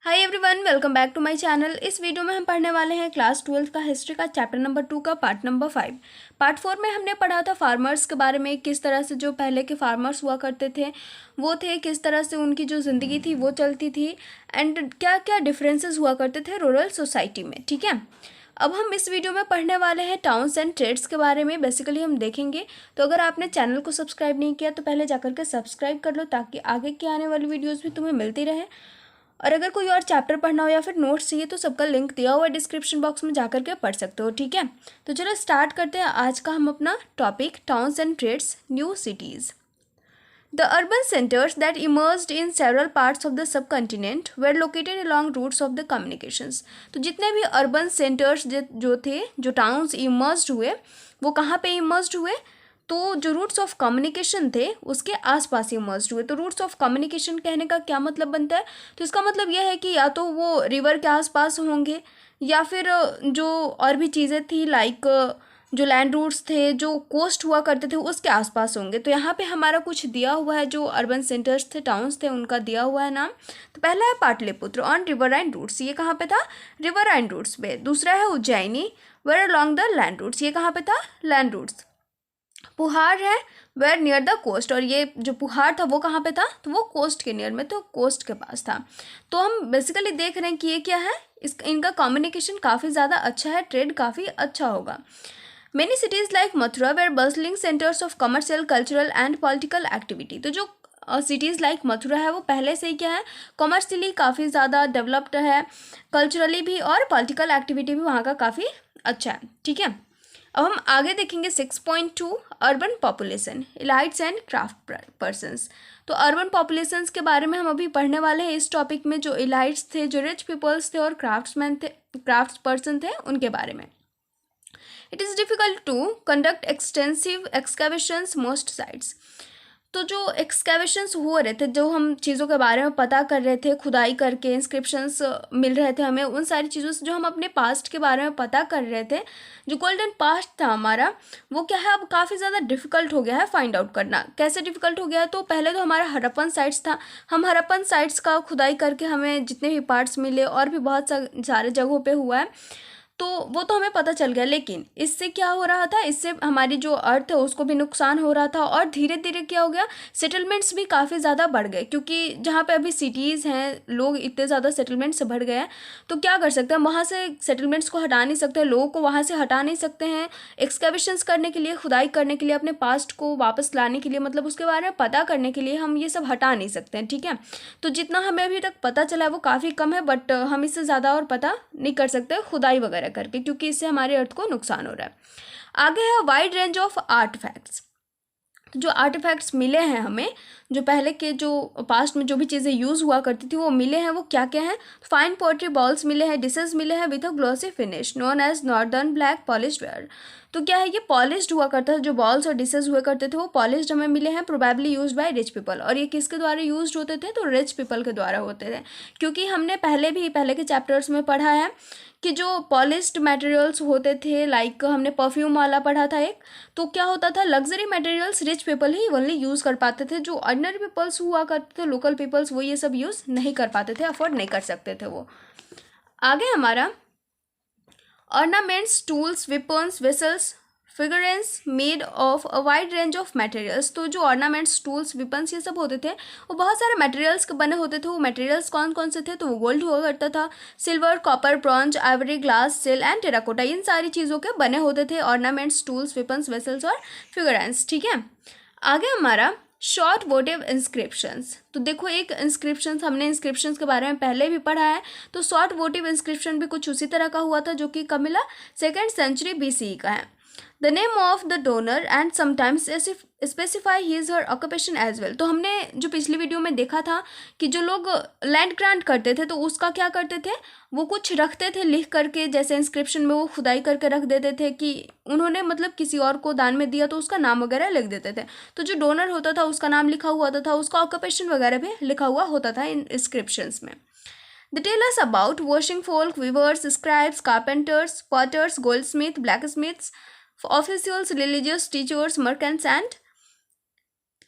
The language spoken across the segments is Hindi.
Hi everyone, welcome back to my channel. इस वीडियो में हम पढ़ने वाले हैं क्लास 12 का हिस्ट्री का चैप्टर नंबर 2 का पार्ट नंबर 5। पार्ट 4 में हमने पढ़ा था फार्मर्स के बारे में, किस तरह से जो पहले के फार्मर्स हुआ करते थे वो थे, किस तरह से उनकी जो ज़िंदगी थी वो चलती थी, एंड क्या क्या डिफरेंसेस हुआ करते थे रूरल सोसाइटी में। ठीक है, अब हम इस वीडियो में पढ़ने वाले हैं टाउन्स एंड ट्रेड्स के बारे में। बेसिकली हम देखेंगे, तो अगर आपने चैनल को सब्सक्राइब नहीं किया तो पहले जाकर के सब्सक्राइब कर लो ताकि आगे की आने वाली वीडियोज़ भी तुम्हें मिलती रहे। और अगर कोई और चैप्टर पढ़ना हो या फिर नोट्स चाहिए तो सबका लिंक दिया हुआ है डिस्क्रिप्शन बॉक्स में, जाकर के पढ़ सकते हो। ठीक है, तो चलो स्टार्ट करते हैं आज का हम अपना topic, towns and trades, new cities. The urban centers that emerged in several parts of the subcontinent were located along routes of the communications। तो जितने भी अर्बन सेंटर्स जो थे, जो टाउन्स इमर्ज्ड हुए, वो कहाँ पे इमर्ज्ड हुए? तो जो रूट्स ऑफ कम्युनिकेशन थे उसके आसपास इमर्ज्ड हुए। तो रूट्स ऑफ कम्युनिकेशन कहने का क्या मतलब बनता है? तो इसका मतलब यह है कि या तो वो रिवर के आसपास होंगे या फिर जो और भी चीज़ें थी लाइक जो लैंड रूट्स थे, जो कोस्ट हुआ करते थे उसके आसपास होंगे। तो यहाँ पे हमारा कुछ दिया हुआ है, जो अर्बन सेंटर्स थे, टाउन्स थे, उनका दिया हुआ है नाम। तो पहला है Pataliputra on river and routes, ये कहाँ पे था? रिवर एंड रूट्स पे। दूसरा है Ujjaini, where along the land routes, ये कहाँ पे था? Land roots. पुहार है वेयर नियर द कोस्ट, और ये जो पुहार था वो कहाँ पे था? तो वो कोस्ट के नियर में, तो कोस्ट के पास था। तो हम बेसिकली देख रहे हैं कि ये क्या है, इनका कम्युनिकेशन काफ़ी ज़्यादा अच्छा है, ट्रेड काफ़ी अच्छा होगा। Many cities like Mathura were bustling centers of commercial, cultural and political activity। तो जो सिटीज़ लाइक मथुरा है वो पहले से ही क्या है, कॉमर्शियली काफ़ी ज़्यादा डेवलप्ड है, कल्चरली भी, और पॉलिटिकल एक्टिविटी भी वहाँ का काफ़ी अच्छा है। ठीक है, अब हम आगे देखेंगे 6.2 urban population, elites and craft persons. तो अर्बन पॉपुलेशंस के बारे में हम अभी पढ़ने वाले हैं इस टॉपिक में, जो इलाइट्स थे, जो रिच पीपल्स थे और क्राफ्ट्समैन थे, क्राफ्ट पर्सन थे, उनके बारे में। It is difficult to conduct extensive excavations most sites। तो जो एक्सकेवेशंस हो रहे थे, जो हम चीज़ों के बारे में पता कर रहे थे, खुदाई करके इंस्क्रिप्शंस मिल रहे थे हमें, उन सारी चीज़ों से जो हम अपने पास्ट के बारे में पता कर रहे थे, जो गोल्डन पास्ट था हमारा, वो क्या है, अब काफ़ी ज़्यादा डिफ़िकल्ट हो गया है फाइंड आउट करना। कैसे डिफ़िकल्ट हो गया है? तो पहले तो हमारा हड़प्पन साइट्स था, हम हड़प्पन साइट्स का खुदाई करके हमें जितने भी पार्ट्स मिले, और भी बहुत सारे जगहों पे हुआ है, तो वो तो हमें पता चल गया। लेकिन इससे क्या हो रहा था, इससे हमारी जो अर्थ है उसको भी नुकसान हो रहा था, और धीरे धीरे क्या हो गया, सेटलमेंट्स भी काफ़ी ज़्यादा बढ़ गए, क्योंकि जहाँ पे अभी सिटीज़ हैं, लोग इतने ज़्यादा सेटलमेंट्स बढ़ गए हैं। तो क्या कर सकते हैं, वहाँ से सेटलमेंट्स को हटा नहीं सकते, लोगों को वहाँ से हटा नहीं सकते हैं। एक्सकेवेशंस करने के लिए, खुदाई करने के लिए, अपने पास्ट को वापस लाने के लिए, मतलब उसके बारे में पता करने के लिए हम ये सब हटा नहीं सकते हैं। ठीक है, तो जितना हमें अभी तक पता चला है वो काफ़ी कम है, बट हम इससे ज़्यादा और पता नहीं कर सकते खुदाई वगैरह करके, क्योंकि इससे हमारे अर्थ को नुकसान हो रहा है। आगे है वाइड रेंज ऑफ आर्टिफैक्ट्स। जो आर्टिफैक्ट्स मिले हैं हमें, जो पहले के, जो पास्ट में जो भी चीज़ें यूज़ हुआ करती थी वो मिले हैं, वो क्या क्या हैं? फाइन पोएट्री बॉल्स मिले हैं, डिशेस मिले हैं with a glossy finish known as northern black polished ware. तो क्या है, ये पॉलिश्ड हुआ करता था, जो बॉल्स और डिशेस हुआ करते थे वो पॉलिश्ड हमें मिले हैं, probably used by rich people. और ये किसके द्वारा यूज्ड होते थे? तो रिच पीपल के द्वारा होते थे, क्योंकि हमने पहले के चैप्टर्स में पढ़ा है कि जो पॉलिश्ड मटेरियल्स होते थे, लाइक हमने परफ्यूम वाला पढ़ा था एक, तो क्या होता था, लग्जरी मटेरियल्स रिच पीपल ही ओनली यूज़ कर पाते थे, जो ऑर्डिनरी पीपल्स हुआ करते थे, लोकल पीपल्स, वो ये सब यूज़ नहीं कर पाते थे, अफोर्ड नहीं कर सकते थे वो। आगे हमारा ornaments, tools, weapons, vessels, figurines made of a wide range of materials. तो जो ऑर्नामेंट्स, टूल्स, वेपन्स ये सब होते थे वो बहुत सारे मटेरियल्स के बने होते थे। वो मटेरियल्स कौन कौन से थे? तो वो गोल्ड हुआ करता था, silver, copper, bronze, Ivory, glass, सिल एंड टेराकोटा, इन सारी चीज़ों के बने होते थे ऑर्नामेंट्स, टूल्स, वेपन्स, वेसल्स और फिगरेंस। ठीक है, आगे हमारा शॉर्ट वोटिव इंस्क्रिप्शंस। तो देखो, एक इंस्क्रिप्शंस, हमने इंस्क्रिप्शंस के बारे में पहले भी पढ़ा है, तो शॉर्ट वोटिव इंस्क्रिप्शन भी कुछ उसी तरह का हुआ था, जो कि कब मिला? 2nd सेंचुरी BCE का है। The name of the donor and sometimes specify his her occupation as well. तो हमने जो पिछली वीडियो में देखा था कि जो लोग लैंड ग्रांट करते थे तो उसका क्या करते थे, वो कुछ रखते थे लिख करके, जैसे इंस्क्रिप्शन में वो खुदाई करके रख देते थे कि उन्होंने मतलब किसी और को दान में दिया, तो उसका नाम वगैरह लिख देते थे। तो जो डोनर होता था उसका नाम लिखा हुआ होता था, उसका ऑक्यूपेशन वगैरह भी लिखा हुआ होता था इन इंस्क्रिप्शंस में। They tell us about washing folk, weavers, scribes, carpenters, potters, goldsmiths, blacksmiths, officials, religious teachers, merchants, and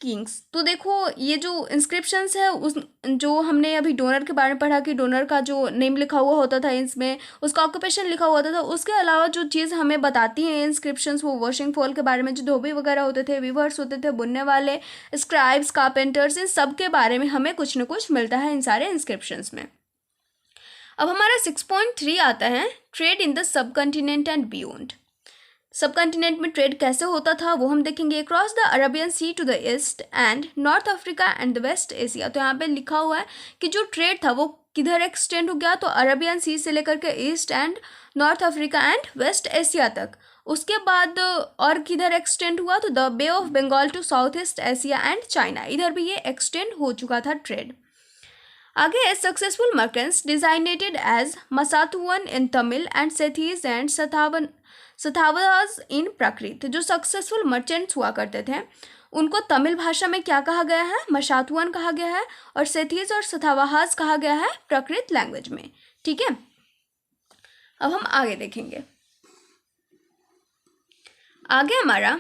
Kings. तो देखो ये जो इंस्क्रिप्शंस है उस जो हमने अभी डोनर के बारे में पढ़ा कि डोनर का जो नेम लिखा हुआ होता था इसमें, उसका ऑक्यूपेशन लिखा हुआ होता था, उसके अलावा जो चीज़ हमें बताती हैं इंस्क्रिप्शंस वो वॉशिंग फॉल के बारे में, जो धोबी वगैरह होते थे, वीवर्स होते थे, बुनने वाले, स्क्राइब्स, कारपेंटर्स, इन सब के बारे में हमें कुछ न कुछ मिलता है इन सारे इंस्क्रिप्शंस में। अब हमारा 6.3 आता है trade in the subcontinent and beyond. Subcontinent में ट्रेड कैसे होता था वो हम देखेंगे। Cross the Arabian Sea to the East and north Africa and the West Asia. तो यहाँ पे लिखा हुआ है कि जो ट्रेड था वो किधर एक्सटेंड हो गया, तो अरेबियन सी से लेकर के east and north Africa and west Asia तक। उसके बाद और किधर एक्सटेंड हुआ, तो the Bay of Bengal to south east Asia and China, इधर भी ये एक्सटेंड हो चुका था ट्रेड। आगे successful merchants designated as masattuvan in Tamil and setthis and sarthavahas in Prakrit. जो सक्सेसफुल मर्चेंट्स हुआ करते थे उनको तमिल भाषा में क्या कहा गया है, मशातुअन कहा गया है, और सेथीज और सथावाहास कहा गया है प्राकृत लैंग्वेज में। ठीक है, अब हम आगे देखेंगे। आगे हमारा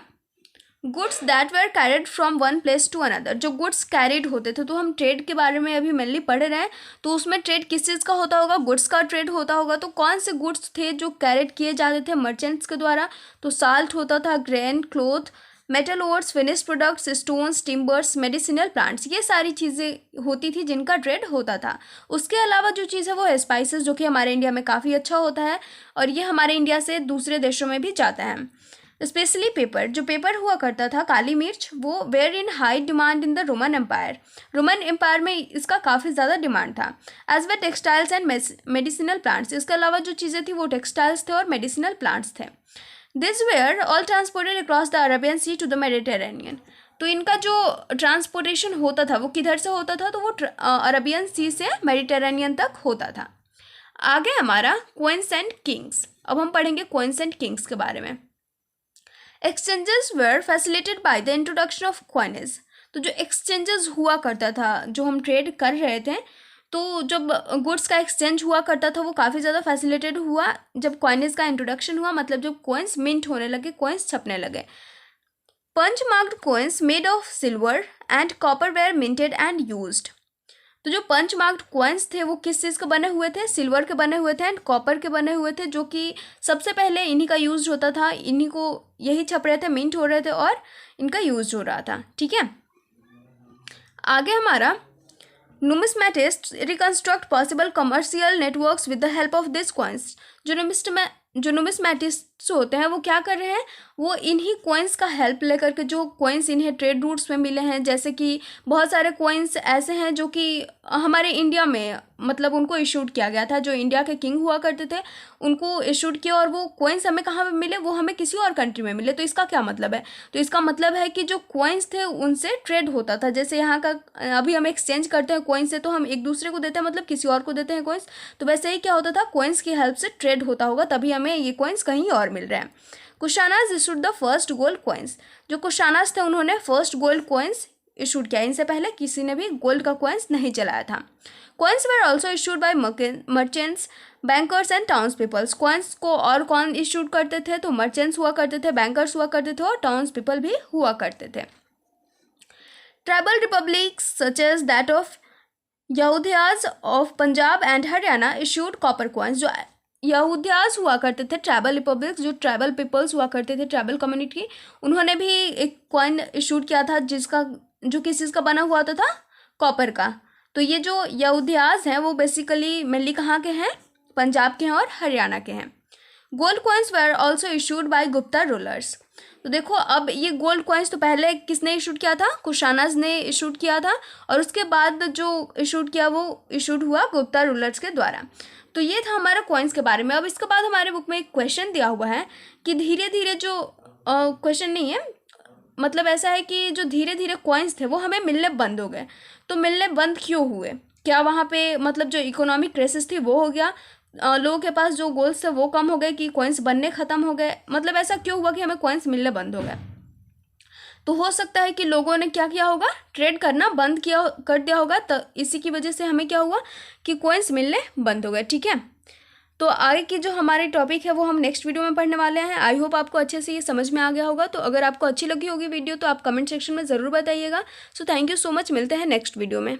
goods that were carried from one place to another. जो गुड्स कैरिड होते थे, तो हम ट्रेड के बारे में अभी मेनली पढ़ रहे हैं, तो उसमें ट्रेड किस चीज़ का होता होगा, गुड्स का ट्रेड होता होगा। तो कौन से गुड्स थे जो कैरिड किए जाते थे मर्चेंट्स के द्वारा, तो साल्ट होता था, grain, cloth, metal ores, finish products, stones, timbers, medicinal plants, ये सारी चीज़ें होती थी जिनका ट्रेड होता था। उसके अलावा जो चीज़ है वो है स्पाइसेस, जो कि हमारे इंडिया में काफ़ी अच्छा होता है और ये हमारे इंडिया से दूसरे देशों में भी जाता है। स्पेशली पेपर, जो पेपर हुआ करता था, काली मिर्च, वो were in high demand in the Roman Empire. Roman Empire में इसका काफ़ी ज़्यादा डिमांड था। As well textiles and medicinal plants, इसके अलावा जो चीज़ें थी वो टेक्सटाइल्स थे और मेडिसिनल प्लांट्स थे। This were all transported across the Arabian Sea to the Mediterranean. तो इनका जो ट्रांसपोर्टेशन होता था वो किधर से होता था, तो वो अरेबियन सी से मेडिटेरेनियन तक होता था। आगे हमारा क्वींस एंड किंग्स। अब हम पढ़ेंगे क्वींस एंड किंग्स के बारे में। Exchanges were facilitated by the introduction of coinage. तो जो एक्सचेंजेस हुआ करता था, जो हम ट्रेड कर रहे थे, तो जब गुड्स का एक्सचेंज हुआ करता था वो काफ़ी ज़्यादा फैसिलिटेड हुआ जब कॉइनेज का इंट्रोडक्शन हुआ, मतलब जब कॉइन्स मिंट होने लगे, कॉइन्स छपने लगे। Punch marked coins made of silver and copper were minted and used. तो जो पंच मार्क्ड कॉइन्स थे वो किस चीज़ के बने हुए थे, सिल्वर के बने हुए थे एंड कॉपर के बने हुए थे, जो कि सबसे पहले इन्हीं का यूज होता था, इन्हीं को यही छप रहे थे, मिंट हो रहे थे और इनका यूज हो रहा था। ठीक है, आगे हमारा numismatist reconstruct possible commercial networks with the help of this coins. जो नुमिस्मेटिस्ट्स होते हैं वो क्या कर रहे हैं, वो इन्हीं कॉइन्स का हेल्प लेकर के, जो कॉइन्स इन्हें ट्रेड रूट्स में मिले हैं, जैसे कि बहुत सारे कॉइन्स ऐसे हैं जो कि हमारे इंडिया में मतलब उनको इशूड किया गया था, जो इंडिया के किंग हुआ करते थे उनको इशूड किया, और वो कॉइन्स हमें कहाँ पे मिले, वो हमें किसी और कंट्री में मिले। तो इसका क्या मतलब है, तो इसका मतलब है कि जो कॉइन्स थे उनसे ट्रेड होता था। जैसे यहाँ का अभी हम एक्सचेंज करते हैं कॉइन्स से, तो हम एक दूसरे को देते हैं, मतलब किसी और को देते हैं कॉइन्स, तो वैसे ही क्या होता था, कॉइन्स की हेल्प से ट्रेड होता होगा, तभी हमें ये कॉइन्स कहीं और मिल रहे हैं। Kushanas issued the first gold coins. जो कुशानाज थे उन्होंने फर्स्ट गोल्ड कॉइन्स इशूड किया, इनसे पहले किसी ने भी गोल्ड का कॉइन्स नहीं चलाया था। Coins were also issued by merchants, bankers and towns peoples. Coins को और कौन इशूड करते थे, तो मर्चेंट्स हुआ करते थे, बैंकर्स हुआ करते थे और टाउन्स पीपल भी हुआ करते थे। Tribal republics such as that of Yaudheyas of Punjab and Haryana issued copper coins. जो यहूदियाज हुआ करते थे, ट्राइबल रिपब्लिक्स, जो ट्राइबल पीपल्स हुआ करते थे, ट्राइबल कम्युनिटी, उन्होंने भी एक कॉइन इशूड किया था जिसका जो किस चीज़ का बना हुआ होता था, कॉपर का। तो ये जो यहूदियाज हैं वो बेसिकली मेनली कहाँ के हैं, पंजाब के हैं और हरियाणा के हैं। Gold coins were also issued bye Gupta rulers. तो देखो अब ये गोल्ड कॉइन्स तो पहले किसने इशूड किया था, कुशानाज ने इशूड किया था, और उसके बाद जो इशूड किया वो इशूड हुआ गुप्ता रूलर्स के द्वारा। तो ये था हमारा कॉइन्स के बारे में। अब इसके बाद हमारे बुक में एक क्वेश्चन दिया हुआ है कि धीरे धीरे जो क्वेश्चन नहीं है, मतलब ऐसा है कि जो धीरे धीरे कॉइन्स थे वो हमें मिलने बंद हो गए। तो मिलने बंद क्यों हुए, क्या वहाँ पे मतलब जो इकोनॉमिक क्राइसिस थी वो हो गया, लोगों के पास जो गोल्स थे वो कम हो गए, कि कॉइन्स बनने ख़त्म हो गए, मतलब ऐसा क्यों हुआ कि हमें कॉइन्स मिलने बंद हो गए। तो हो सकता है कि लोगों ने क्या किया होगा, ट्रेड करना बंद किया कर दिया होगा, तो इसी की वजह से हमें क्या हुआ कि कॉइन्स मिलने बंद हो गए। ठीक है, तो आगे की जो हमारी टॉपिक है वो हम नेक्स्ट वीडियो में पढ़ने वाले हैं। आई होप आपको अच्छे से ये समझ में आ गया होगा। तो अगर आपको अच्छी लगी होगी वीडियो तो आप कमेंट सेक्शन में ज़रूर बताइएगा। So thank you so much, मिलते हैं नेक्स्ट वीडियो में।